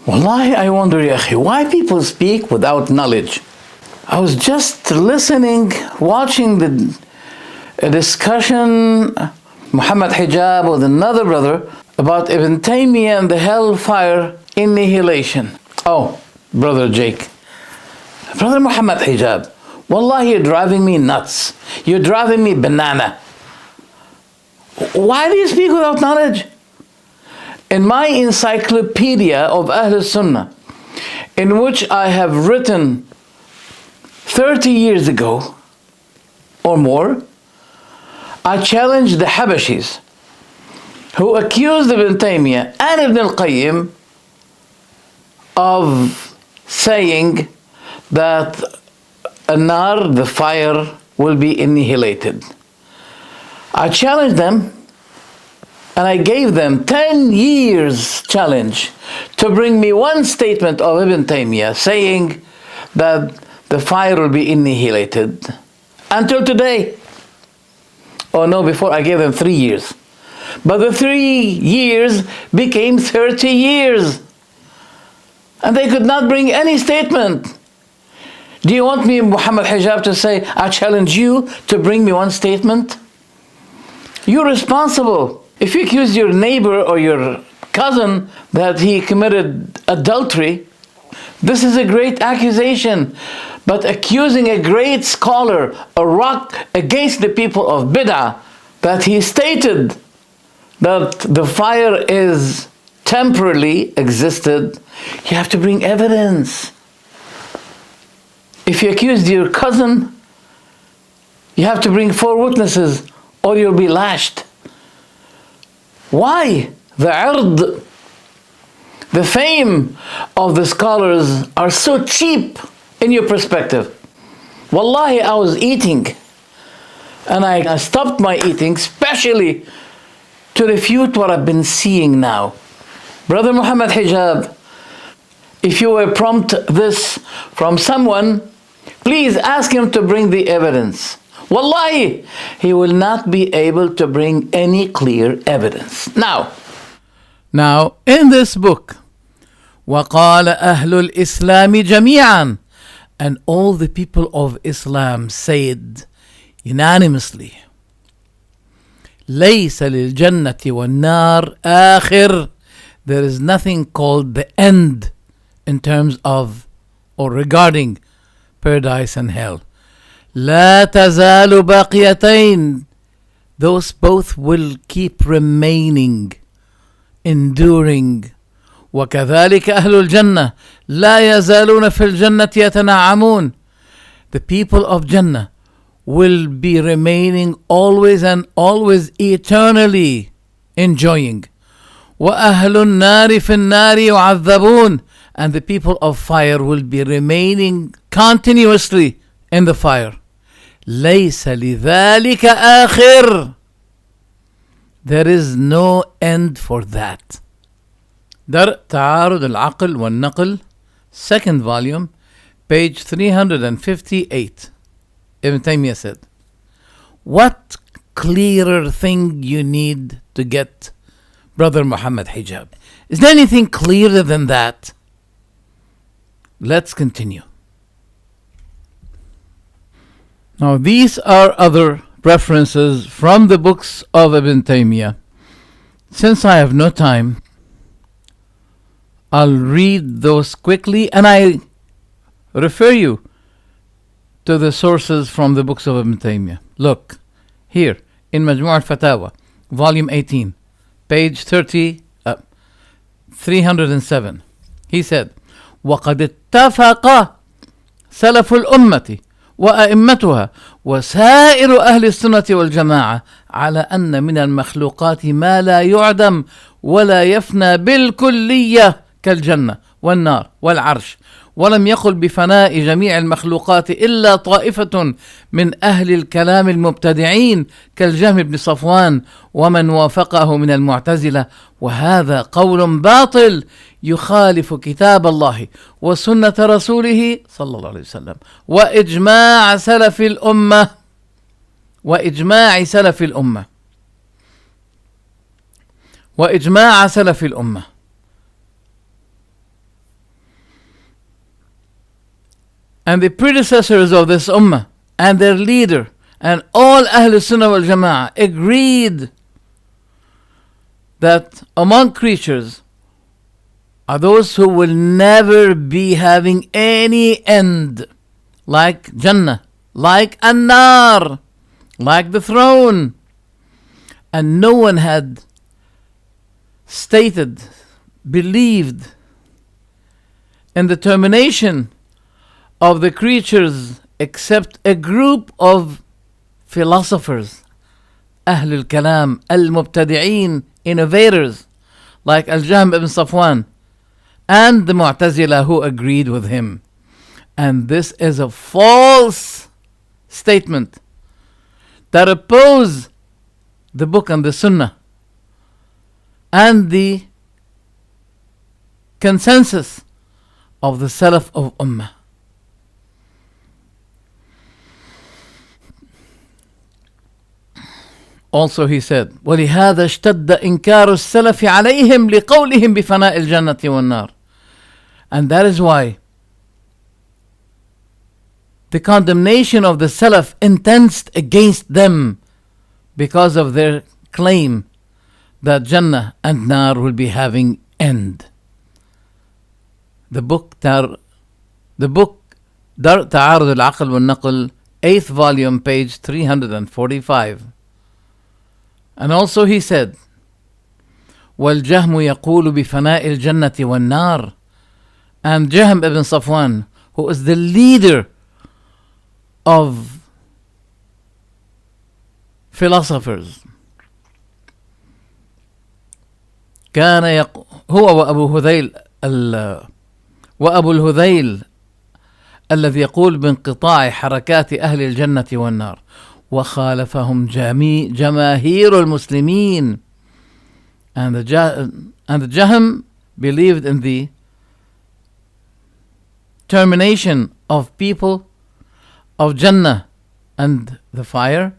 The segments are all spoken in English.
Wallahi, I wonder, ya akhi, why people speak without knowledge. I was just listening, watching a discussion, Muhammad Hijab with another brother, about Ibn Taimyah and the hellfire annihilation. Oh, Brother Jake. Brother Muhammad Hijab, Wallahi, you're driving me nuts. You're driving me banana. Why do you speak without knowledge? In my encyclopedia of Ahl Sunnah, in which I have written 30 years ago or more, I challenged the Habashis who accused Ibn Taymiyah and Ibn al-Qayyim of saying that an-nar, the fire, will be annihilated. I challenged them, and I gave them 10 years challenge to bring me one statement of Ibn Taymiyah saying that the fire will be annihilated. Until today. Oh no, before I gave them 3 years. But the 3 years became 30 years. And they could not bring any statement. Do you want me, Muhammad Hijab, to say, I challenge you to bring me one statement? You're responsible. If you accuse your neighbor or your cousin that he committed adultery, this is a great accusation. But accusing a great scholar, a rock against the people of bid'ah, that he stated that the fire is temporarily existed, you have to bring evidence. If you accused your cousin, you have to bring 4 witnesses or you'll be lashed. Why? The ird, the fame of the scholars are so cheap in your perspective. Wallahi, I was eating and I stopped my eating especially to refute what I've been seeing now. Brother Muhammad Hijab, if you will prompt this from someone, please ask him to bring the evidence. Wallahi, he will not be able to bring any clear evidence. Now, in this book, وَقَالَ أَهْلُ الْإِسْلَامِ جَمِيعًا, and all the people of Islam said unanimously, لَيْسَ لِلْجَنَّةِ وَالنَّارِ آخِرٌ, there is nothing called the end in terms of or regarding paradise and hell. لا تزال باقيتين, those both will keep remaining, enduring. وكذلك أهل الجنة لا يزالون في الجنة يتنعمون, the people of Jannah will be remaining always and always eternally enjoying. وأهل النار في النار يعذبون, and the people of fire will be remaining continuously in the fire. ليس لذلك آخر, there is no end for that. درء تعارض العقل والنقل, 2nd volume, page 358. Ibn Taymiyah said, what clearer thing you need to get, Brother Muhammad Hijab? Is there anything clearer than that? Let's continue. Now, these are other references from the books of Ibn Taymiyah. Since I have no time, I'll read those quickly, and I refer you to the sources from the books of Ibn Taymiyah. Look, here in Majmu' al-Fatawa, volume 18, page 307. He said, وَقَدْ اتَّفَقَ سَلَفُ الْأُمَّةِ وأئمتها وسائر أهل السنة والجماعة على أن من المخلوقات ما لا يعدم ولا يفنى بالكلية كالجنة والنار والعرش، ولم يقل بفناء جميع المخلوقات إلا طائفة من أهل الكلام المبتدعين كالجهم بن صفوان ومن وافقه من المعتزلة، وهذا قول باطل يخالف كتاب الله وسنة رسوله صلى الله عليه وسلم وإجماع سلف الأمة. and the predecessors of this ummah and their leader and all Ahl Sunnah wal Jama'ah agreed that among creatures are those who will never be having any end, like Jannah, like An-Nar, like the throne. And no one had stated, believed in the termination of the creatures except a group of philosophers, Ahlul Kalam, Al-Mubtadi'een, innovators, like Al-Jahm ibn Safwan, and the Mu'tazila who agreed with him. And this is a false statement that oppose the book and the Sunnah and the consensus of the Salaf of Ummah. Also he said, وَلِهَذَا اشْتَدَّ إِنْكَارُ السَّلَفِ عَلَيْهِمْ لِقَوْلِهِمْ بِفَنَاءِ الْجَنَّةِ وَالنَّارِ. And that is why the condemnation of the Salaf intensed against them, because of their claim that Jannah and Nar will be having end. The book Dar Ta'arud al-Aql wal-Naql, 8th volume, page 345. And also he said, وَالْجَهْمُ يَقُولُ بِفَنَاءِ الْجَنَّةِ وَالنَّارِ. And Jahm ibn Safwan, who is the leader of philosophers, كان هو وأبو الهذيل الذي يقول بانقطاع حركات أهل الجنة والنار، وخالفهم جماهير المسلمين. And the Jahm believed in the termination of people of Jannah and the fire.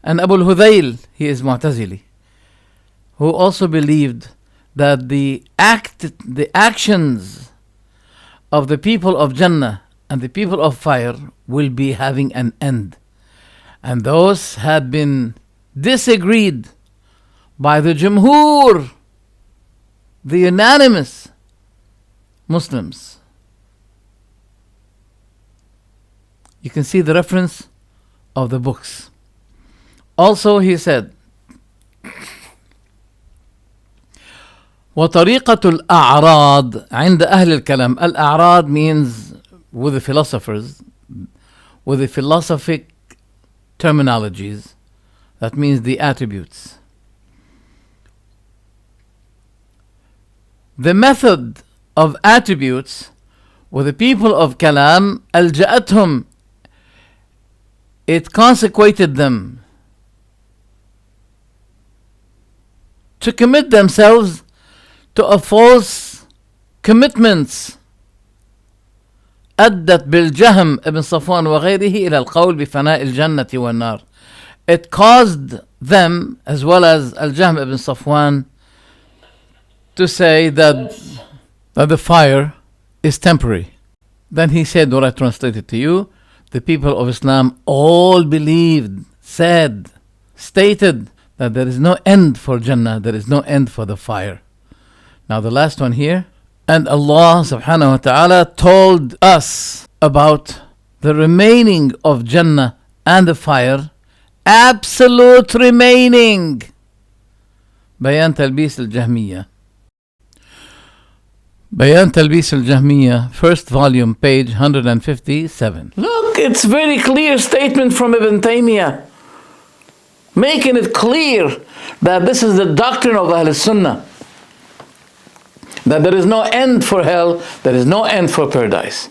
And Abu al-Hudayl, he is Mu'tazili, who also believed that the actions of the people of Jannah and the people of fire will be having an end. And those had been disagreed by the Jumhur, the unanimous Muslims. You can see the reference of the books. Also he said, وطريقة الأعراض عند أهل الكلام. الأعراض means, with the philosophers, with the philosophic terminologies, that means the attributes. The method of attributes with the people of Kalam, ألجأتهم, it consecrated them to commit themselves to a false commitments. أدت بالجهم ابن صفوان وغيره إلى القول بفناء الجنة والنار. It caused them, as well as Al-Jahm ibn Safwan, to say that the fire is temporary. Then he said, what I translated to you, the people of Islam all believed, said, stated that there is no end for Jannah, there is no end for the fire. Now the last one here, and Allah subhanahu wa ta'ala told us about the remaining of Jannah and the fire, absolute remaining. Bayan Talbis al-Jahmiyyah. Bayan Talbis al-Jahmiyyah, 1st volume, page 157. Look, it's very clear statement from Ibn Taimyah, making it clear that this is the doctrine of Ahl Sunnah, that there is no end for hell, there is no end for paradise.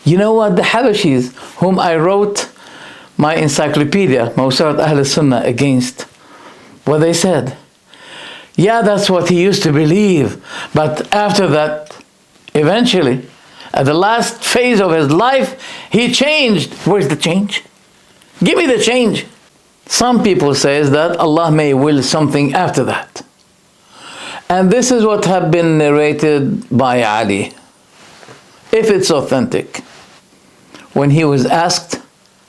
You know what? The Habashis, whom I wrote my encyclopedia, Mawsu'at Ahl Sunnah, against, what they said, yeah, that's what he used to believe, but after that, eventually, at the last phase of his life, he changed. Where's the change? Give me the change. Some people say that Allah may will something after that. And this is what have been narrated by Ali, if it's authentic. when he was asked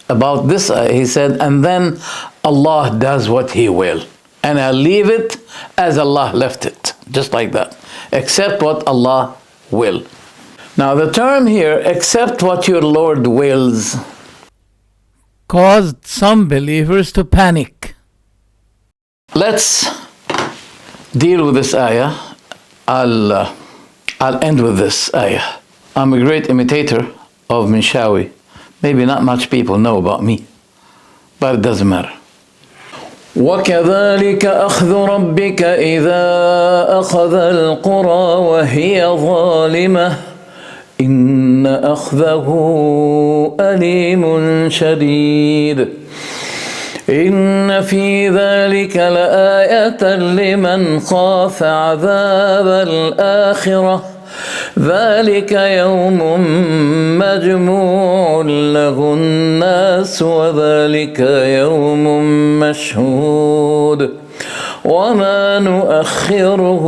about this, he said, and then Allah does what He will. And I leave it as Allah left it, just like that. Accept what Allah will. Now the term here, accept what your Lord wills, caused some believers to panic. Let's deal with this ayah. I'll end with this ayah. I'm a great imitator of Minshawi. Maybe not much people know about me, but it doesn't matter. وَكَذَلِكَ أَخْذُ رَبِّكَ إِذَا أَخَذَ الْقُرَى وَهِيَ ظَالِمَةٌ إِنَّ أَخْذَهُ أَلِيمٌ شَدِيدٌ إِنَّ فِي ذَلِكَ لَآيَةً لِمَنْ خَافَ عَذَابَ الْآخِرَةِ ذلك يوم مجموع له الناس وذلك يوم مشهود وما نؤخره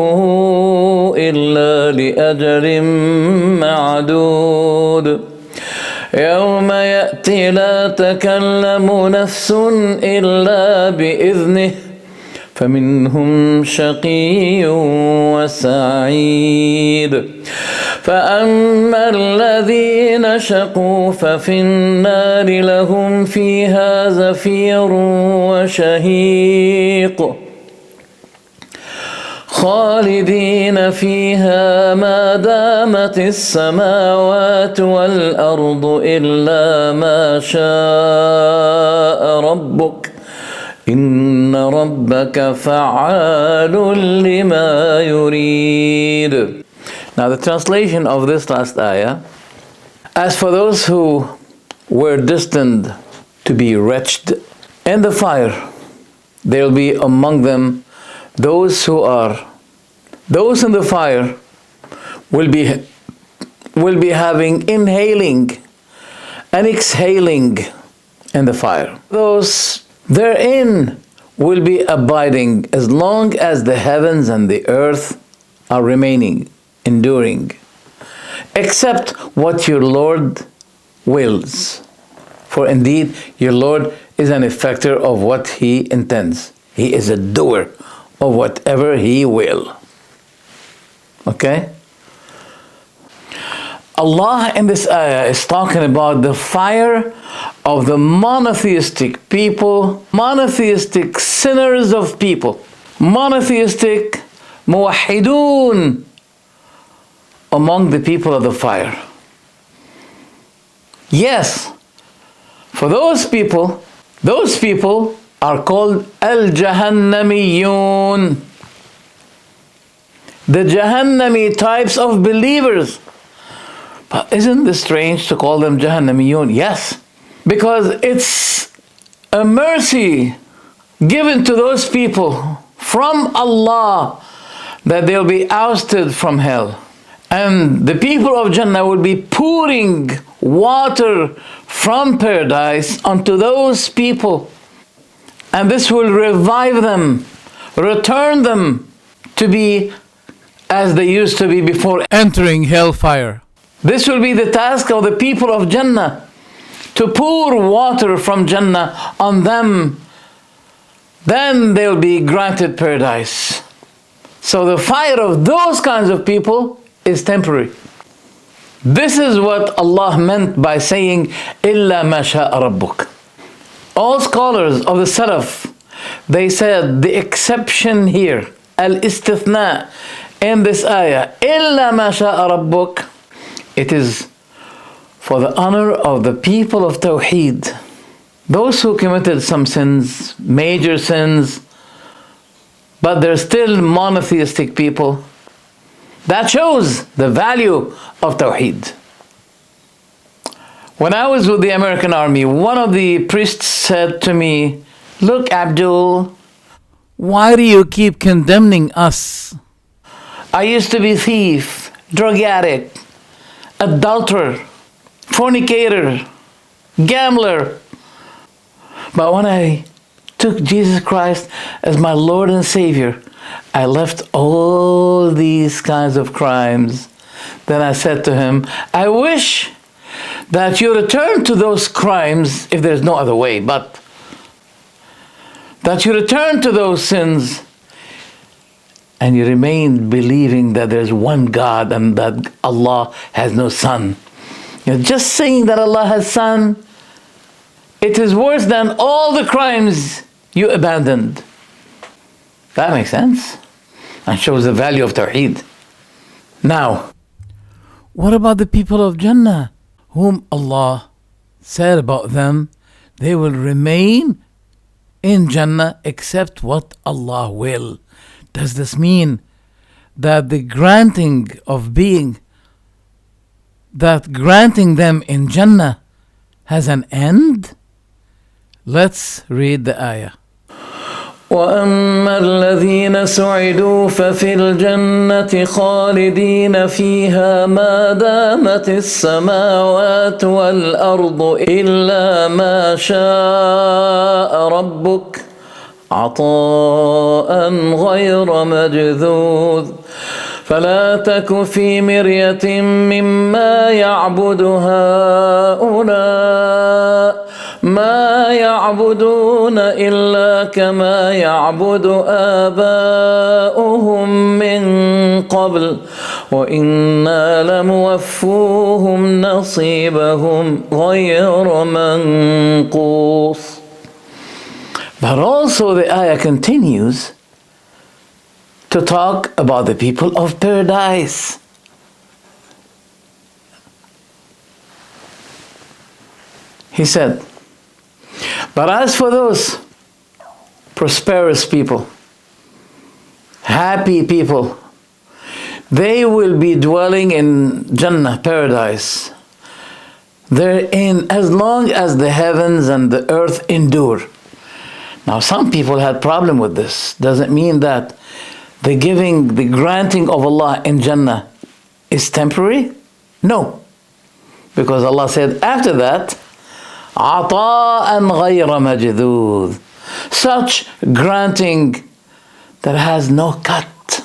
إلا لأجل معدود يوم يأتي لا تكلم نفس إلا بإذنه فمنهم شقي وسعيد فأما الذين شقوا ففي النار لهم فيها زفير وشهيق خالدين فيها ما دامت السماوات والأرض إلا ما شاء ربك إن ربك فعال لما يريد. Now the translation of this last ayah, as for those who were destined to be wretched in the fire, there will be among them those in the fire will be having inhaling and exhaling in the fire. Those therein will be abiding as long as the heavens and the earth are remaining, enduring, except what your Lord wills. For indeed, your Lord is an effector of what He intends. He is a doer of whatever He will. Okay? Allah in this ayah is talking about the fire of the monotheistic people, monotheistic sinners of people, monotheistic muwahidun among the people of the fire. Yes, for those people are called al-Jahannamiyun, the Jahannami types of believers. But isn't this strange to call them Jahannamiyun? Yes, because it's a mercy given to those people from Allah that they'll be ousted from hell. And the people of Jannah will be pouring water from paradise onto those people. And this will revive them, return them to be as they used to be before Entering hellfire. This will be the task of the people of Jannah, to pour water from Jannah on them. Then they'll be granted paradise. So the fire of those kinds of people is temporary. This is what Allah meant by saying, إِلَّا مَا شَاءَ رَبُّكَ. All scholars of the Salaf, they said the exception here, al-istithna, in this ayah, إِلَّا مَا شَاءَ رَبُّكَ, it is for the honor of the people of Tawheed. Those who committed some sins, major sins, but they're still monotheistic people. That shows the value of Tawheed. When I was with the American Army, one of the priests said to me, "Look, Abdul, Why do you keep condemning us? I used to be thief, drug addict, adulterer, fornicator, gambler. But when I took Jesus Christ as my Lord and Savior, I left all these kinds of crimes." Then I said to him, "I wish that you return to those crimes, if there's no other way, but that you return to those sins and you remain believing that there's one God and that Allah has no son. Just saying that Allah has son, it is worse than all the crimes you abandoned. That makes sense and shows the value of Tawheed. Now, What about the people of Jannah, whom Allah said about them, they will remain in Jannah except what Allah will? Does this mean that granting them in Jannah has an end? Let's read the ayah. وَأَمَّا الَّذِينَ سُعِدُوا فَفِي الْجَنَّةِ خَالِدِينَ فِيهَا مَا دَامَتِ السَّمَاوَاتُ وَالْأَرْضُ إِلَّا مَا شَاءَ رَبُّكَ عَطَاءً غَيْرَ مَجْذُوذٍ فلا تك في مرية مما يعبد هؤلاء ما يعبدون إلا كما يعبد آباؤهم من قبل وإنا لموفوهم نصيبهم غير منقوص. But also the ayah continues to talk about the people of paradise. He said, but as for those prosperous people, happy people, they will be dwelling in Jannah, paradise, therein as long as the heavens and the earth endure. Now some people had problem with this. Doesn't mean that the granting of Allah in Jannah is temporary? No. Because Allah said after that, عَطَاءً غَيْرَ مَجْذُوذٍ, such granting that has no cut.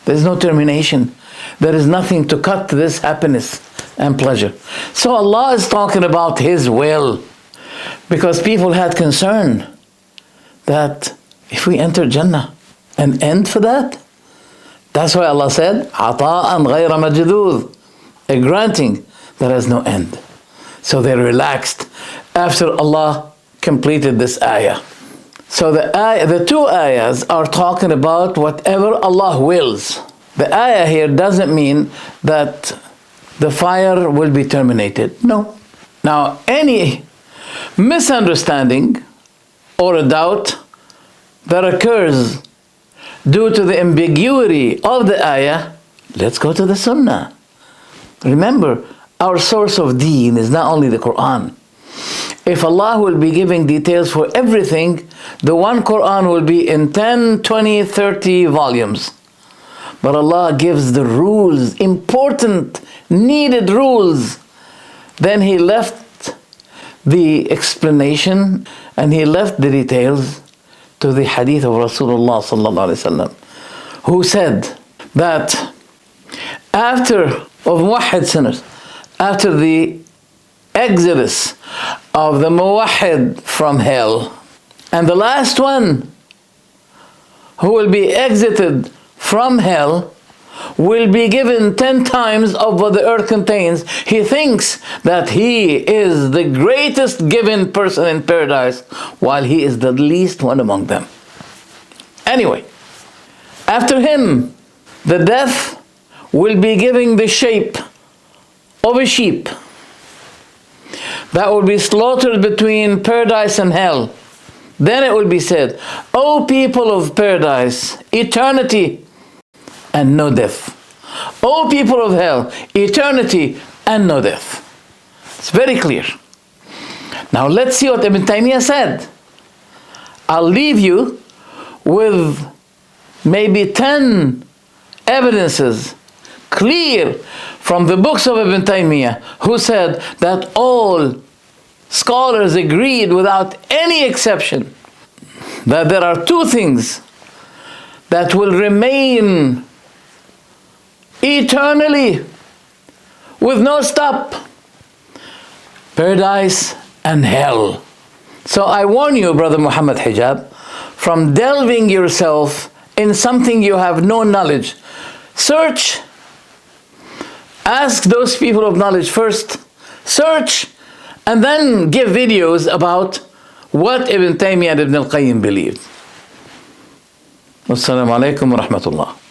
There is no termination. There is nothing to cut this happiness and pleasure. So Allah is talking about His will, because people had concern that if we enter Jannah, an end for that? That's why Allah said, عَطَاءً غَيْرَ مَجْذُوذٍ, a granting that has no end. So they relaxed after Allah completed this ayah. So the two ayahs are talking about whatever Allah wills. The ayah here doesn't mean that the fire will be terminated. No. Now, any misunderstanding or a doubt that occurs due to the ambiguity of the ayah, let's go to the Sunnah. Remember, our source of deen is not only the Quran. If Allah will be giving details for everything, the one Quran will be in 10, 20, 30 volumes. But Allah gives the rules, important, needed rules. Then He left the explanation and He left the details to the hadith of Rasulullah sallallahu alaihi wasallam, who said that after muwahhid sinners, after the exodus of the muwahhid from hell, and the last one who will be exited from hell will be given 10 times of what the earth contains, he thinks that he is the greatest given person in paradise, while he is the least one among them. Anyway, after him, the death will be giving the shape of a sheep that will be slaughtered between paradise and hell. Then it will be said, O people of paradise, eternity and no death. O people of hell, eternity and no death. It's very clear. Now let's see what Ibn Taimyah said. I'll leave you with maybe 10 evidences clear from the books of Ibn Taimyah, who said that all scholars agreed without any exception that there are two things that will remain eternally with no stop. paradise and hell. So I warn you, Brother Muhammad Hijab, from delving yourself in something you have no knowledge. Search. Ask those people of knowledge first. Search. And then give videos about what Ibn Taymiyah and Ibn al-Qayyim believed. Wassalamu alaikum wa rahmatullah.